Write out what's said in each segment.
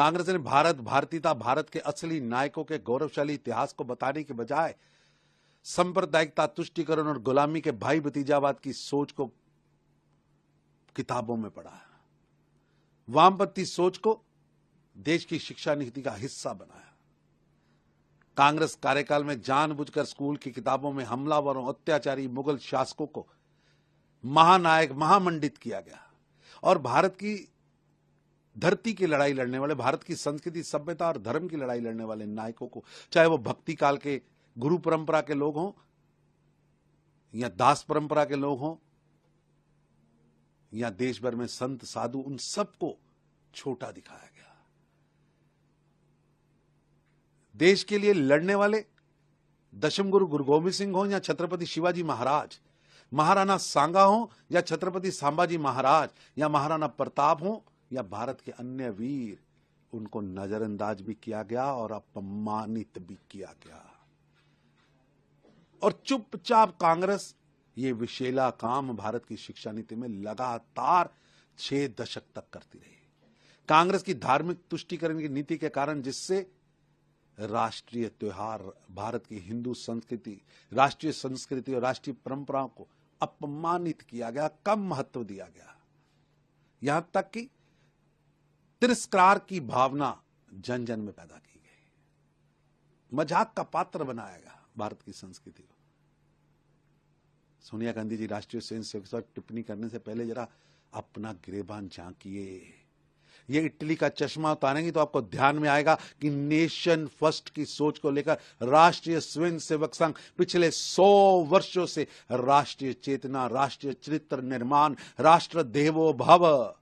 कांग्रेस ने भारत भारतीयता, भारत के असली नायकों के गौरवशाली इतिहास को बताने के बजाय सांप्रदायिकता, तुष्टीकरण और गुलामी के भाई भतीजावाद की सोच को किताबों में पढ़ा है। वामपंथी सोच को देश की शिक्षा नीति का हिस्सा बनाया। कांग्रेस कार्यकाल में जानबूझकर स्कूल की किताबों में हमलावरों, अत्याचारी मुगल शासकों को महानायक, महामंडित किया गया और भारत की धरती की लड़ाई लड़ने वाले, भारत की संस्कृति, सभ्यता और धर्म की लड़ाई लड़ने वाले नायकों को, चाहे वो भक्ति काल के गुरु परंपरा के लोग हों या दास परंपरा के लोग हों या देश भर में संत साधु, उन सबको छोटा दिखाया गया। देश के लिए लड़ने वाले दशम गुरु गुरु गोविंद सिंह हो या छत्रपति शिवाजी महाराज, महाराणा सांगा हो या छत्रपति संभाजी महाराज या महाराणा प्रताप हो या भारत के अन्य वीर, उनको नजरअंदाज भी किया गया और अपमानित भी किया गया। और चुपचाप कांग्रेस ये विशेला काम भारत की शिक्षा नीति में लगातार 6 दशक तक करती रही। कांग्रेस की धार्मिक तुष्टीकरण की नीति के कारण जिससे राष्ट्रीय त्योहार, भारत की हिंदू संस्कृति, राष्ट्रीय संस्कृति और राष्ट्रीय परंपराओं को अपमानित किया गया, कम महत्व दिया गया, यहां तक कि तिरस्कार की भावना जन जन में पैदा की गई, मजाक का पात्र बनाया गया भारत की संस्कृति को। सोनिया गांधी जी राष्ट्रीय स्वयंसेवक पर टिप्पणी करने से पहले जरा अपना गिरेबान झांकिए। ये इटली का चश्मा उतारेंगे तो आपको ध्यान में आएगा कि नेशन फर्स्ट की सोच को लेकर राष्ट्रीय स्वयंसेवक संघ पिछले 100 वर्षों से राष्ट्रीय चेतना, राष्ट्रीय चरित्र निर्माण, राष्ट्र देवो भव,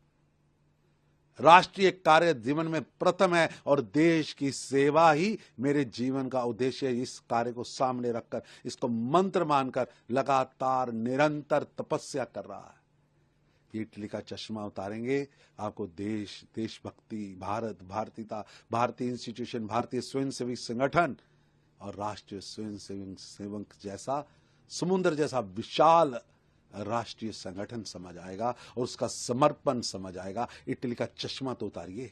राष्ट्रीय कार्य जीवन में प्रथम है और देश की सेवा ही मेरे जीवन का उद्देश्य है। इस कार्य को सामने रखकर, इसको मंत्र मानकर लगातार निरंतर तपस्या कर रहा है। ये इटली का चश्मा उतारेंगे, आपको देश, देशभक्ति, भारत, भारतीयता, भारतीय इंस्टीट्यूशन, भारतीय स्वयंसेवी संगठन और राष्ट्रीय स्वयंसेवक जैसा समुद्र जैसा विशाल राष्ट्रीय संगठन समझ आएगा और उसका समर्पण समझ आएगा। इटली का चश्मा तो उतारिए।